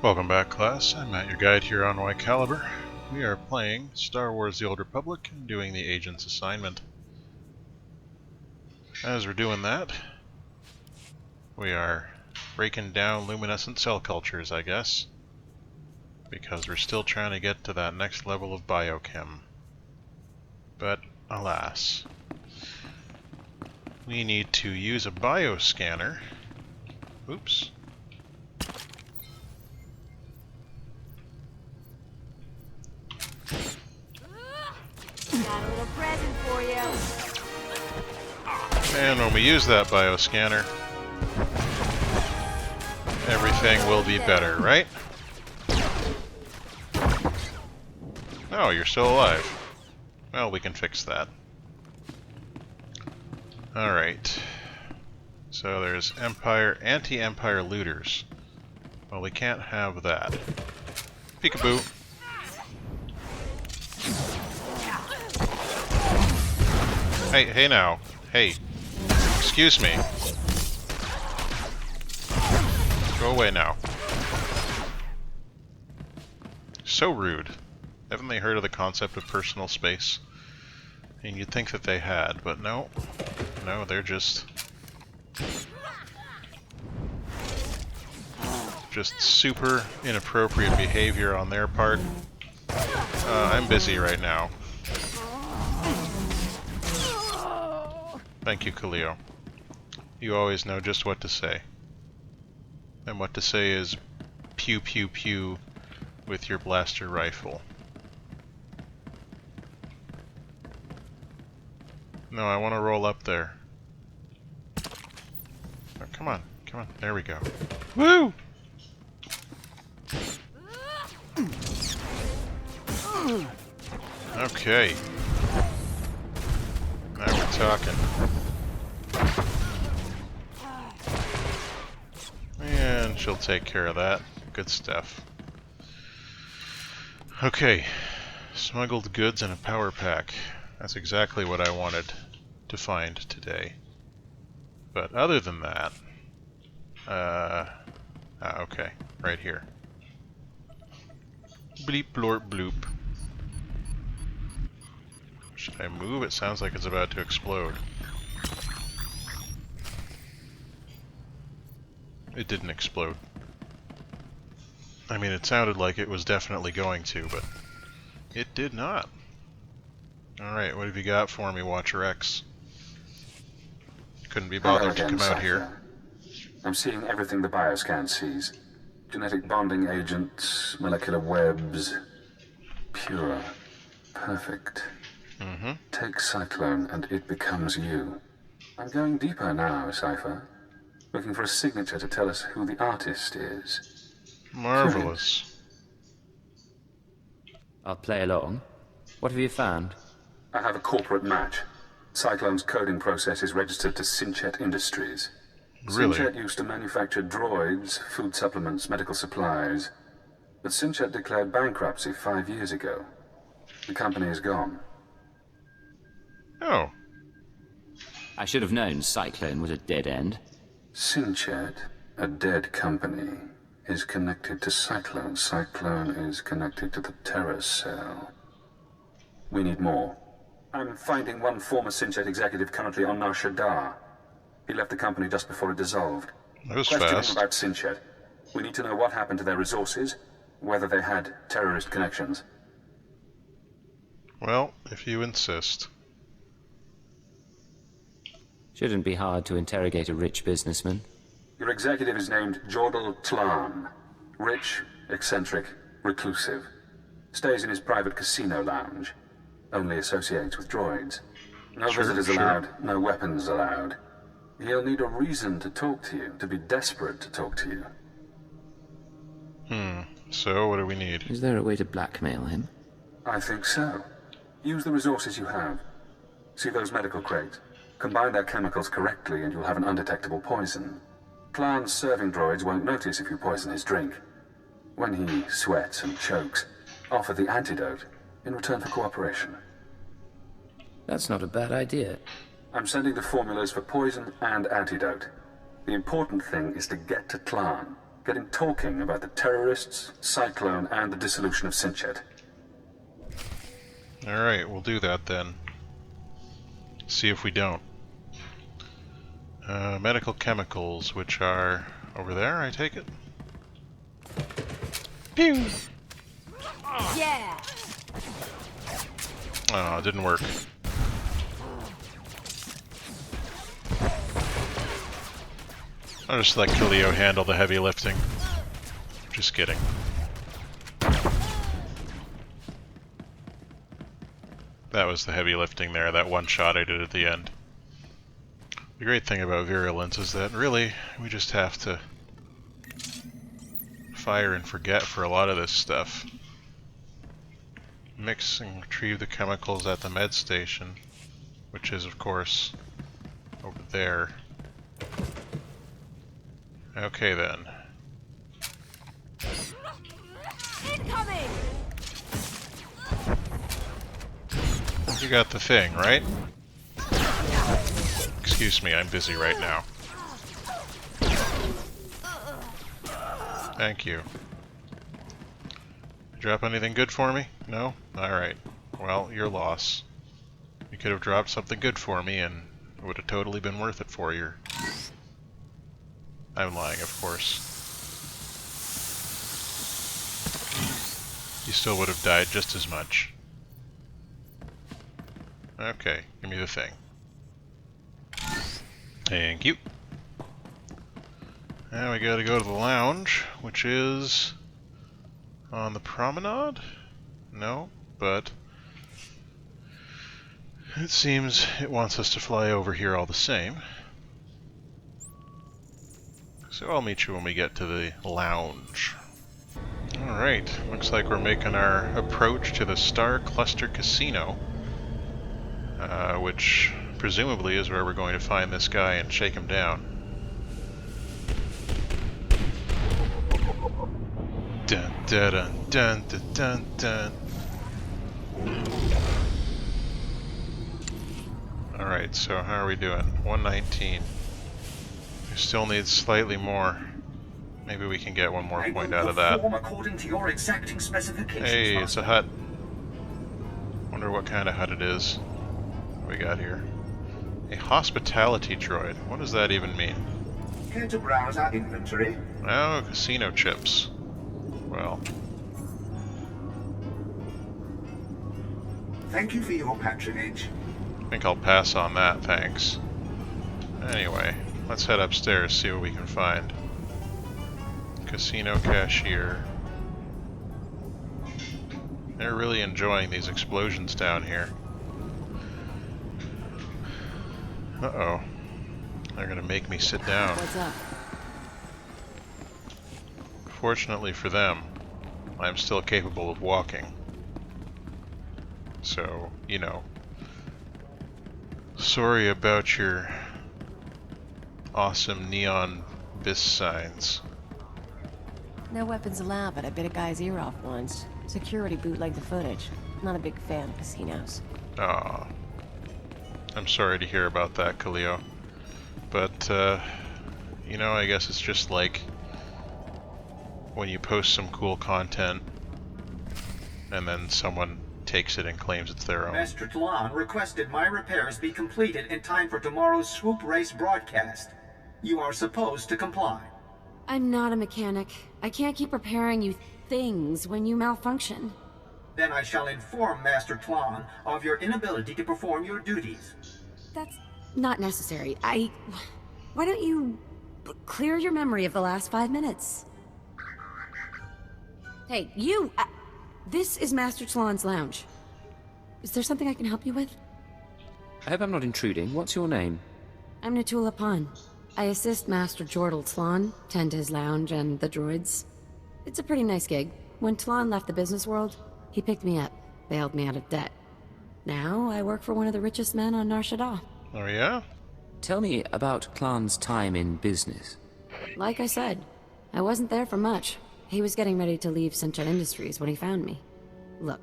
Welcome back, class. I'm Matt, your guide here on Whycalibur. We are playing Star Wars The Old Republic and doing the Agent's assignment. As we're doing that, we are breaking down luminescent cell cultures, I guess, because we're still trying to get to that next level of biochem. But, alas, we need to use a bioscanner. Oops. Got a little present for you. And when we use that bioscanner, everything will be better, right? Oh, you're still alive. Well, we can fix that. Alright. So there's Empire, anti-Empire looters. Well, we can't have that. Peekaboo. Hey now. Hey. Excuse me. Go away now. So rude. Haven't they heard of the concept of personal space? And you'd think that they had, but no. No, they're just super inappropriate behavior on their part. I'm busy right now. Thank you, Khalil. You always know just what to say. And what to say is pew pew pew with your blaster rifle. No, I want to roll up there. Oh, come on, come on. There we go. Woo! Okay. Now we're talking. And she'll take care of that. Good stuff. Okay. Smuggled goods and a power pack. That's exactly what I wanted to find today. But other than that... okay. Right here. Bleep blorp bloop. Should I move? It sounds like it's about to explode. It didn't explode. I mean, it sounded like it was definitely going to, but it did not. Alright, what have you got for me, Watcher X? Couldn't be bothered to come out here. I'm seeing everything the bioscan sees. Genetic bonding agents, molecular webs. Pure. Perfect. Take Cyclone and it becomes you. I'm going deeper now, Cypher. Looking for a signature to tell us who the artist is. Marvelous. I'll play along. What have you found? I have a corporate match. Cyclone's coding process is registered to Synchet Industries. Really? Synchet used to manufacture droids, food supplements, medical supplies. But Synchet declared bankruptcy 5 years ago. The company is gone. Oh. I should have known Cyclone was a dead end. Synchet, a dead company, is connected to Cyclone. Cyclone is connected to the Terror Cell. We need more. I'm finding one former Synchet executive currently on Nar Shaddaa. He left the company just before it dissolved. That was Questioning fast. about Synchet. We need to know what happened to their resources, whether they had terrorist connections. Well, if you insist. Shouldn't be hard to interrogate a rich businessman. Your executive is named Jordal Tlan. Rich, eccentric, reclusive. Stays in his private casino lounge. Only associates with droids. No visitors allowed, no weapons allowed. He'll need a reason to talk to you, to be desperate to talk to you. So, what do we need? Is there a way to blackmail him? I think so. Use the resources you have. See those medical crates? Combine their chemicals correctly and you'll have an undetectable poison. Tlan's serving droids won't notice if you poison his drink. When he sweats and chokes, offer the antidote in return for cooperation. That's not a bad idea. I'm sending the formulas for poison and antidote. The important thing is to get to Tlan. Get him talking about the terrorists, Cyclone, and the dissolution of Sinchet. Alright, we'll do that then. See if we don't. Medical chemicals, which are over there, I take it? Pew! Yeah. Oh, it didn't work. I'll just let Killio handle the heavy lifting. Just kidding. That was the heavy lifting there, that one shot I did at the end. The great thing about virulence is that really, we just have to fire and forget for a lot of this stuff. Mix and retrieve the chemicals at the med station, which is, of course, over there. Okay then. Incoming. You got the thing, right? Excuse me, I'm busy right now. Thank you. Drop anything good for me? No? Alright. Well, your loss. You could have dropped something good for me and it would have totally been worth it for you. I'm lying, of course. You still would have died just as much. Okay, give me the thing. Thank you. Now we gotta go to the lounge, which is on the promenade? No, but it seems it wants us to fly over here all the same. So I'll meet you when we get to the lounge. Alright, looks like we're making our approach to the Star Cluster Casino. Which presumably is where we're going to find this guy and shake him down. Dun dun dun dun dun dun dun. Alright, so how are we doing? 119. We still need slightly more. Maybe we can get one more point out of that. According to your exacting specifications, Hey, it's a hut. Wonder what kind of hut it is. What we got here? A hospitality droid. What does that even mean? Care to browse our inventory? Oh, casino chips. Well, Thank you for your patronage. I think I'll pass on that, thanks. Anyway, let's head upstairs, see what we can find. Casino cashier. They're really enjoying these explosions down here. Uh-oh. They're gonna make me sit down. What's up? Fortunately for them, I'm still capable of walking. So, you know. Sorry about your awesome neon bis signs. No weapons allowed, but I bit a guy's ear off once. Security bootlegged the footage. Not a big fan of casinos. Aw. I'm sorry to hear about that, Killio. But, you know, I guess it's just like when you post some cool content and then someone takes it and claims it's their own. Master Tlon requested my repairs be completed in time for tomorrow's swoop race broadcast. You are supposed to comply. I'm not a mechanic. I can't keep repairing you things when you malfunction. Then I shall inform Master Tlon of your inability to perform your duties. That's not necessary. Why don't you clear your memory of the last 5 minutes? Hey, you! This is Master Tlon's lounge. Is there something I can help you with? I hope I'm not intruding. What's your name? I'm Natula Pan. I assist Master Jordal Tlon, tend to his lounge and the droids. It's a pretty nice gig. When Tlon left the business world, he picked me up, bailed me out of debt. Now I work for one of the richest men on Nar Shaddaa. Oh yeah? Tell me about Clan's time in business. Like I said, I wasn't there for much. He was getting ready to leave Sinchet Industries when he found me. Look,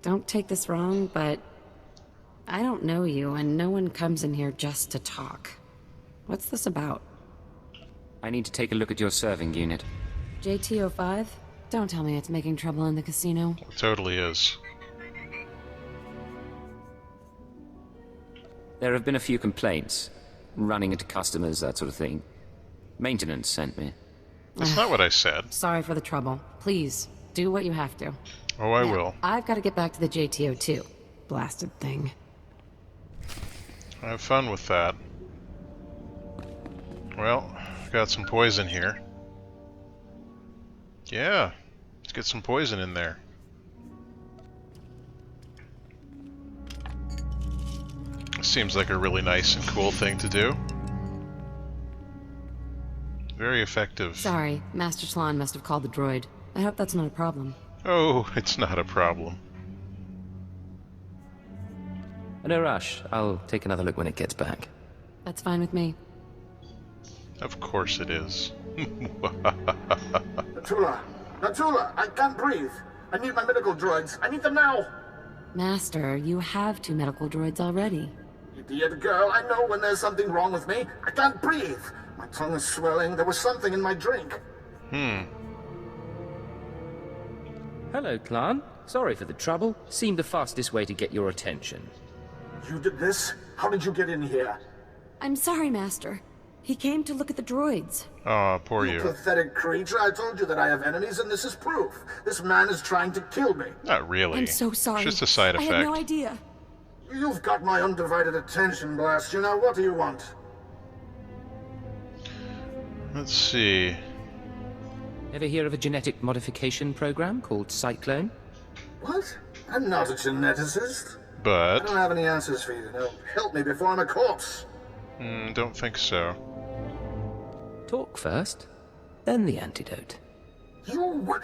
don't take this wrong, but I don't know you, and no one comes in here just to talk. What's this about? I need to take a look at your serving unit. JT-05? Don't tell me it's making trouble in the casino. It totally is. There have been a few complaints. Running into customers, that sort of thing. Maintenance sent me. That's not what I said. Sorry for the trouble. Please, do what you have to. Oh, I Now, will. I've got to get back to the JT-02. Blasted thing. Have fun with that. Well, got some poison here. Yeah, let's get some poison in there. Seems like a really nice and cool thing to do. Very effective. Sorry, Master Slan must have called the droid. I hope that's not a problem. Oh, it's not a problem. No rush. I'll take another look when it gets back. That's fine with me. Of course it is. Natula! Natula! I can't breathe! I need my medical droids! I need them now! Master, you have 2 medical droids already. Idiot girl, I know when there's something wrong with me. I can't breathe! My tongue is swelling. There was something in my drink. Hello, Clan. Sorry for the trouble. Seemed the fastest way to get your attention. You did this? How did you get in here? I'm sorry, Master. He came to look at the droids. Aw, poor you. Pathetic creature. I told you that I have enemies, and this is proof. This man is trying to kill me. Not really. I'm so sorry. It's just a side effect. I had no idea. You've got my undivided attention, Blast. You know, what do you want? Let's see. Ever hear of a genetic modification program called Cyclone? What? I'm not a geneticist. I But... don't have any answers for you. Now, help me before I'm a corpse. don't think so. Talk first, then the antidote. You...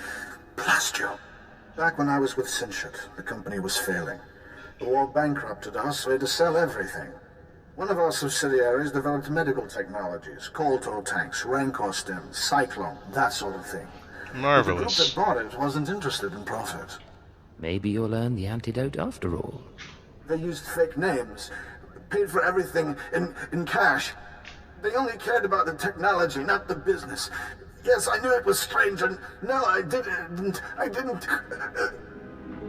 Blast you. Back when I was with Sinshut, the company was failing. The war bankrupted us, so we had to sell everything. One of our subsidiaries developed medical technologies, Kolto tanks, Rancor stems, Cyclone, that sort of thing. Marvelous. The group that bought it wasn't interested in profit. Maybe you'll earn the antidote after all. They used fake names, paid for everything in cash. They only cared about the technology, not the business. Yes, I knew it was strange, and no, I didn't.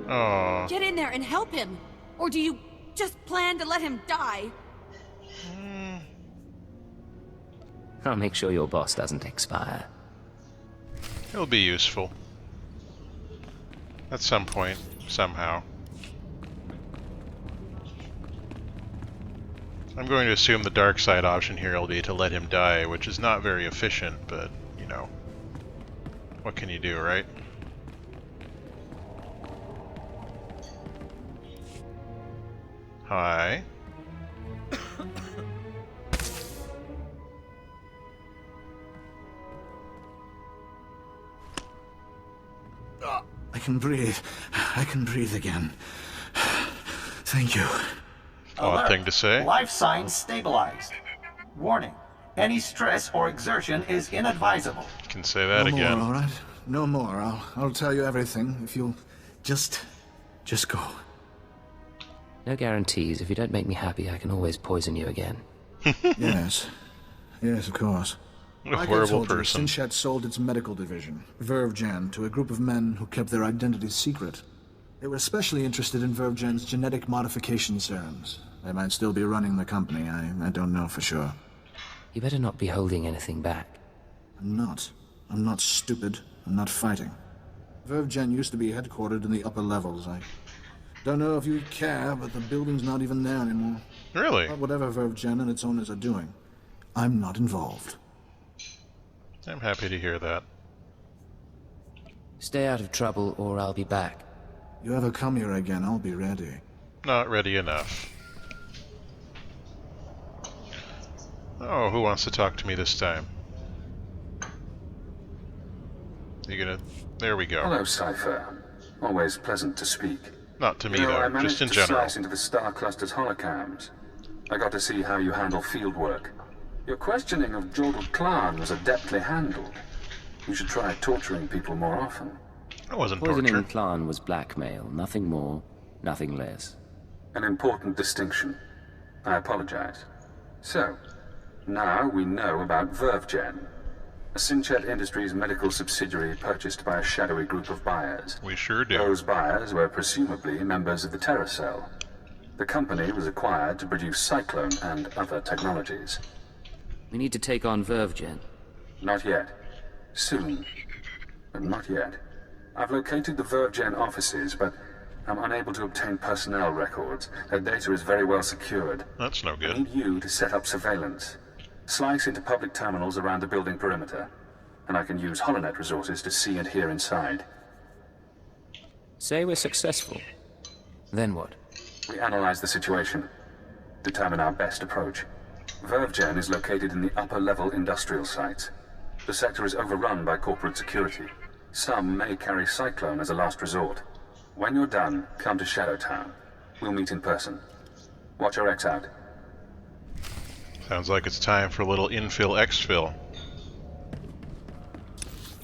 Aw. Get in there and help him! Or do you just plan to let him die? I'll make sure your boss doesn't expire. It'll be useful. At some point, somehow. I'm going to assume the dark side option here will be to let him die, which is not very efficient, but, you know, what can you do, right? Hi. I can breathe. I can breathe again. Thank you. Odd thing to say. Life signs stabilized. Warning. Any stress or exertion is inadvisable. You can say that No again. more, all right? No more. I'll tell you everything if you'll just go. No guarantees. If you don't make me happy, I can always poison you again. Yes, of course. What a Like horrible I told person. you, Sinshat sold its medical division, VerveGen, to a group of men who kept their identities secret. They were especially interested in VerveGen's genetic modification serums. They might still be running the company. I don't know for sure. You better not be holding anything back. I'm not. I'm not stupid. I'm not fighting. VerveGen used to be headquartered in the upper levels. I don't know if you care, but the building's not even there anymore. Really? But whatever VerveGen and its owners are doing, I'm not involved. I'm happy to hear that. Stay out of trouble or I'll be back. You ever come here again, I'll be ready. Not ready enough. Oh, who wants to talk to me this time? You gonna... There we go. Hello, Cypher. Always pleasant to speak. Not to me, I though. managed Just in to general. slice into the Star Cluster's holocams. I got to see how you handle field work. Your questioning of Jordal Clan was adeptly handled. You should try torturing people more often. That wasn't Poisoning torture. Clan was blackmail. Nothing more, nothing less. An important distinction. I apologize. So, now we know about VerveGen. A Sinchet Industries medical subsidiary purchased by a shadowy group of buyers. We sure do. Those buyers were presumably members of the Terror Cell. The company was acquired to produce Cyclone and other technologies. We need to take on Vervegen. Not yet. Soon. But not yet. I've located the Vervegen offices, but I'm unable to obtain personnel records. Their data is very well secured. That's no I good. need you to set up surveillance. Slice into public terminals around the building perimeter, and I can use HoloNet resources to see and hear inside. Say we're successful. Then what? We analyze the situation, determine our best approach. Vervegen is located in the upper-level industrial sites. The sector is overrun by corporate security. Some may carry Cyclone as a last resort. When you're done, come to Shadowtown. We'll meet in person. Watch our X out. Sounds like it's time for a little infill exfil.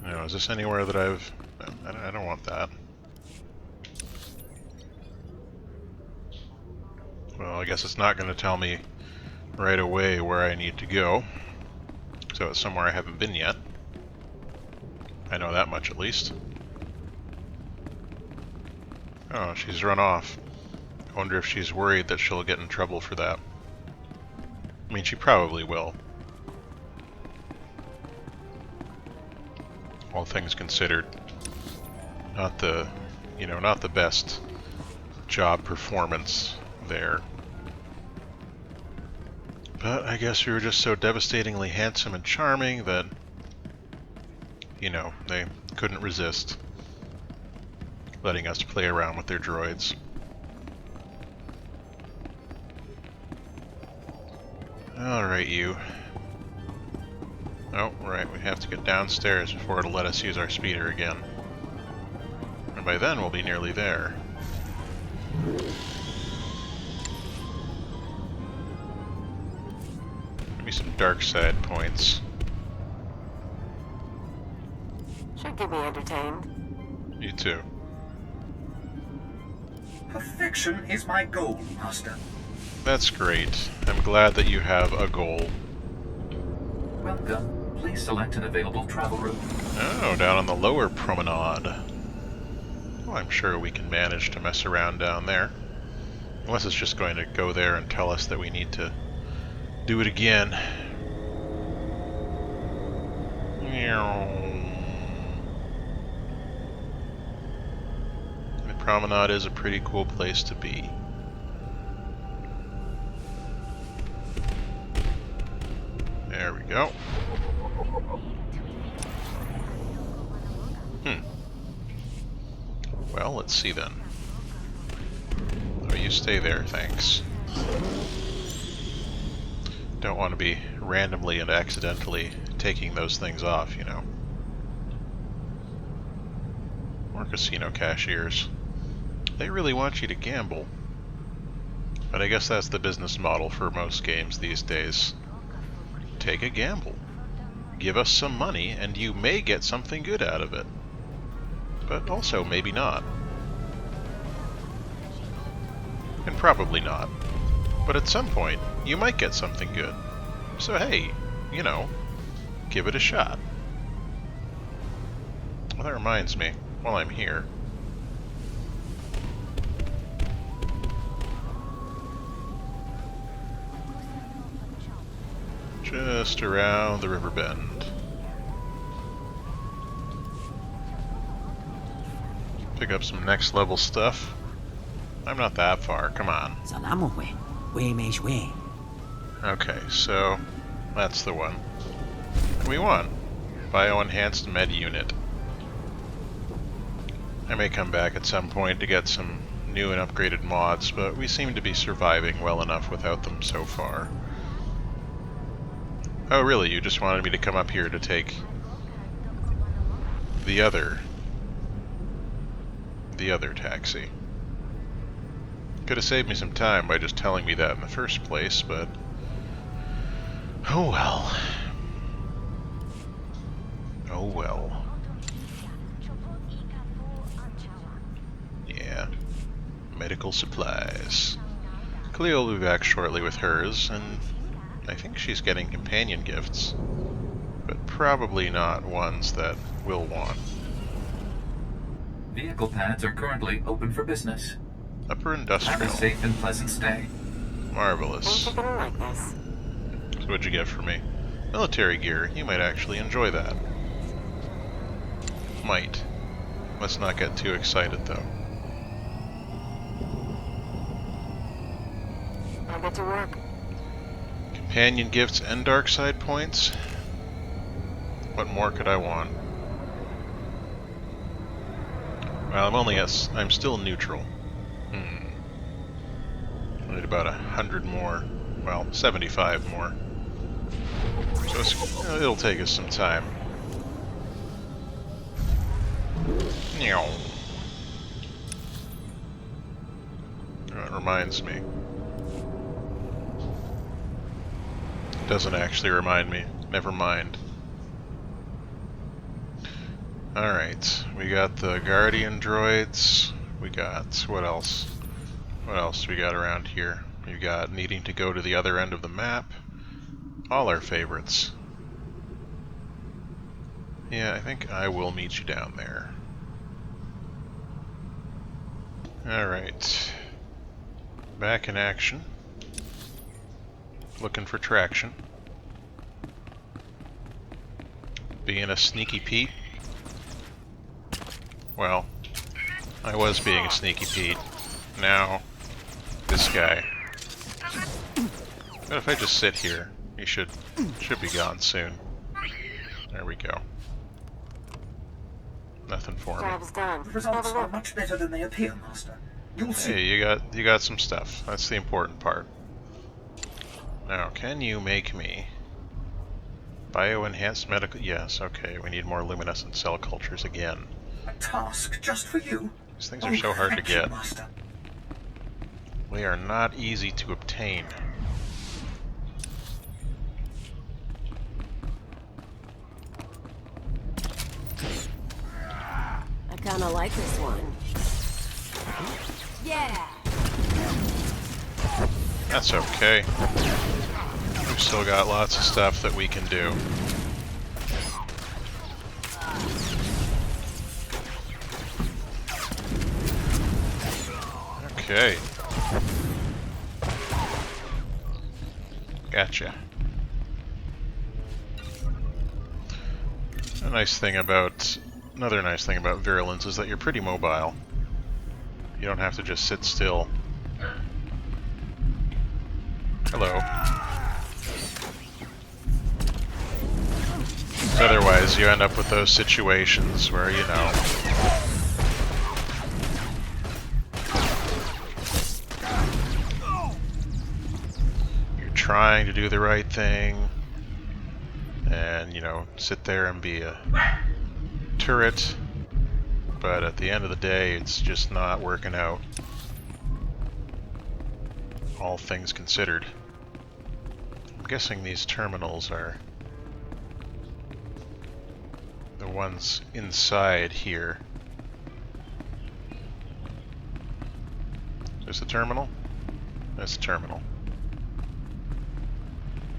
Now, is this anywhere that I don't want that. Well, I guess it's not going to tell me right away where I need to go. So it's somewhere I haven't been yet. I know that much at least. Oh, she's run off. I wonder if she's worried that she'll get in trouble for that. I mean, she probably will. All things considered. Not the, not the best job performance there. But I guess we were just so devastatingly handsome and charming that, they couldn't resist letting us play around with their droids. Alright, you. Oh, right, we have to get downstairs before it'll let us use our speeder again. And by then we'll be nearly there. Give me some dark side points. Should get me entertained. You too. Perfection is my goal, Master. That's great. I'm glad that you have a goal. Welcome. Please select an available travel route. Oh, down on the lower promenade. Well, I'm sure we can manage to mess around down there. Unless it's just going to go there and tell us that we need to do it again. The promenade is a pretty cool place to be. There we go. Well, let's see then. Oh, you stay there, thanks. Don't want to be randomly and accidentally taking those things off, More casino cashiers. They really want you to gamble. But I guess that's the business model for most games these days. Take a gamble. Give us some money, and you may get something good out of it. But also maybe not. And probably not. But at some point, you might get something good. So hey, give it a shot. Well, that reminds me, while I'm here, just around the river bend. Pick up some next level stuff. I'm not that far, come on. Okay, so that's the one. We won. Bio-enhanced med unit. I may come back at some point to get some new and upgraded mods, but we seem to be surviving well enough without them so far. Oh really, you just wanted me to come up here to take the other taxi. Could have saved me some time by just telling me that in the first place, but oh well. Oh well. Yeah. Medical supplies. Cleo will be back shortly with hers, and I think she's getting companion gifts. But probably not ones that we'll want. Vehicle pads are currently open for business. Upper Have a industrial. safe and pleasant stay. Marvelous. Think you're gonna like this. So what'd you get for me? Military gear. You might actually enjoy that. Might. Let's not get too excited, though. I'll get to work. Companion gifts and dark side points? What more could I want? Well, I'm still neutral. I need about 100 more. Well, 75 more. So it'll take us some time. That reminds me. It doesn't actually remind me. Never mind. Alright, we got the Guardian droids. We got, what else? What else do we got around here? We got needing to go to the other end of the map. All our favorites. Yeah, I think I will meet you down there. Alright. Back in action. Looking for traction. Being a sneaky Pete. Well, I was being a sneaky Pete. Now, this guy. But if I just sit here, he should be gone soon. There we go. Nothing for me. Job's done. The results are much better than they appear, Master. You'll see. Hey, you got some stuff. That's the important part. Now, can you make me bio-enhanced medical? Yes, okay. We need more luminescent cell cultures again. A task just for you. These things are so hard to Thank you, get. Master. They are not easy to obtain. I kinda like this one. Yeah. That's okay. We've still got lots of stuff that we can do. Okay. Gotcha. Another nice thing about virulence is that you're pretty mobile. You don't have to just sit still. Hello. Otherwise, you end up with those situations where, you know, you're trying to do the right thing, and, you know, sit there and be a turret, but at the end of the day, it's just not working out. All things considered. I'm guessing these terminals are the ones inside here. Is this a terminal? That's a terminal.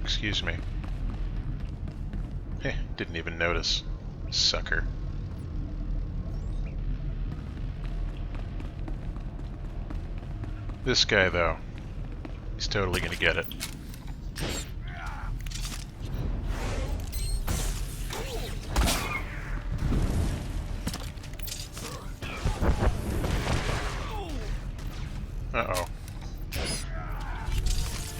Excuse me. Heh, didn't even notice. Sucker. This guy, though, he's totally gonna get it. Uh-oh.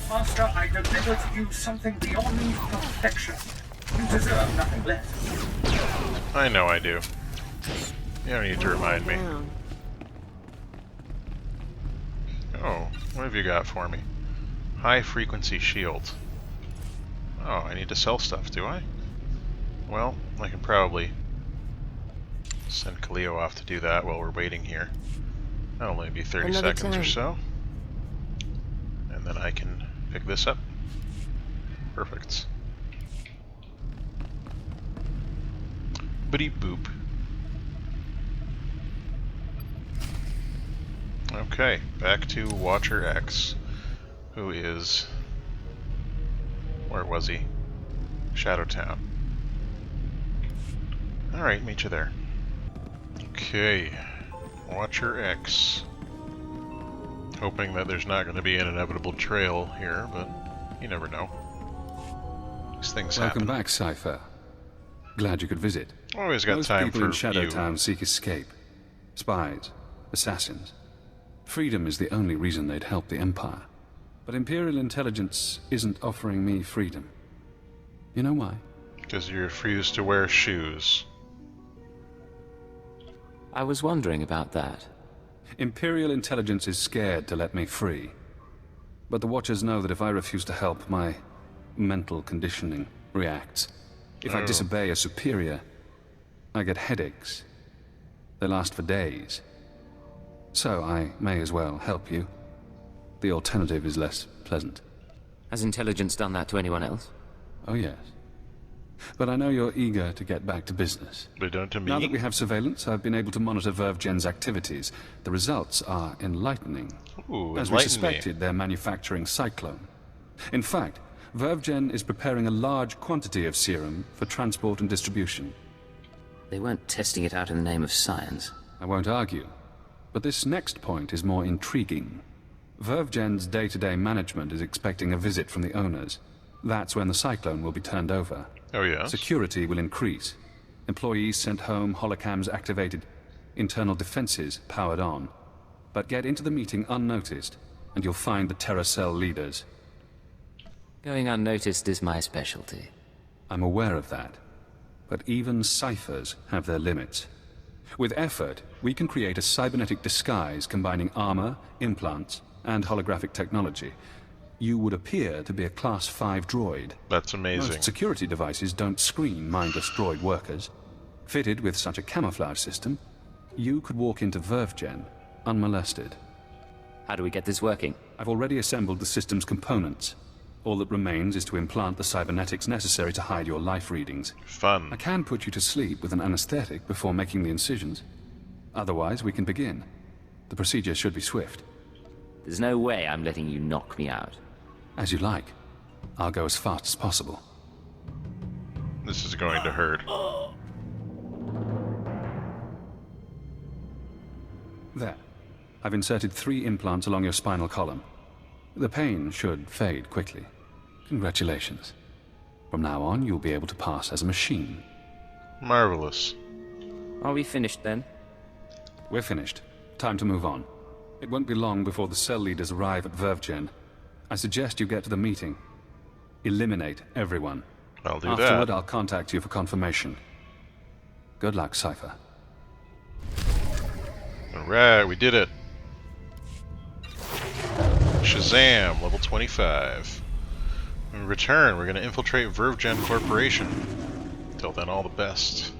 Master, I deliver to you something beyond perfection. You deserve nothing less. I know I do. You don't need to remind me. Oh, what have you got for me? High frequency shield. Oh, I need to sell stuff, do I? Well, I can probably send Kaleo off to do that while we're waiting here. That'll only be 30 Another seconds or time. so. And then I can pick this up. Perfect. Bitty boop. Okay, back to Watcher X, who is... where was he? Shadowtown. Alright, meet you there. Okay. Watcher X. Hoping that there's not going to be an inevitable trail here, but you never know. These things happen. Welcome back, Cypher. Glad you could visit. Always got Most time people for in Shadowtown you. seek escape. Spies, assassins. Freedom is the only reason they'd help the Empire. But Imperial intelligence isn't offering me freedom. You know why? Because you refuse to wear shoes. I was wondering about that. Imperial intelligence is scared to let me free. But the Watchers know that if I refuse to help, my mental conditioning reacts. If I disobey a superior, I get headaches. They last for days. So I may as well help you. The alternative is less pleasant. Has intelligence done that to anyone else? Oh yes. But I know you're eager to get back to business. They done it to me? Now that we have surveillance, I've been able to monitor Vervgen's activities. The results are enlightening. Ooh, As we enlighten suspected, me. they're manufacturing Cyclone. In fact, Vervgen is preparing a large quantity of serum for transport and distribution. They weren't testing it out in the name of science. I won't argue. But this next point is more intriguing. Vervgen's day-to-day management is expecting a visit from the owners. That's when the Cyclone will be turned over. Oh, yes? Security will increase. Employees sent home, holocams activated, internal defenses powered on. But get into the meeting unnoticed, and you'll find the Terror Cell leaders. Going unnoticed is my specialty. I'm aware of that. But even ciphers have their limits. With effort, we can create a cybernetic disguise combining armor, implants, and holographic technology. You would appear to be a Class 5 droid. That's amazing. Most security devices don't screen mindless droid workers. Fitted with such a camouflage system, you could walk into Vervgen unmolested. How do we get this working? I've already assembled the system's components. All that remains is to implant the cybernetics necessary to hide your life readings. Fun. I can put you to sleep with an anesthetic before making the incisions. Otherwise, we can begin. The procedure should be swift. There's no way I'm letting you knock me out. As you like. I'll go as fast as possible. This is going to hurt. There. I've inserted 3 implants along your spinal column. The pain should fade quickly. Congratulations. From now on, you'll be able to pass as a machine. Marvelous. Are we finished then? We're finished. Time to move on. It won't be long before the cell leaders arrive at Vervgen. I suggest you get to the meeting. Eliminate everyone. I'll do Afterward, that. I'll contact you for confirmation. Good luck, Cypher. Alright, we did it. Shazam, level 25. In return, we're going to infiltrate Vervgen Corporation. Till then, all the best.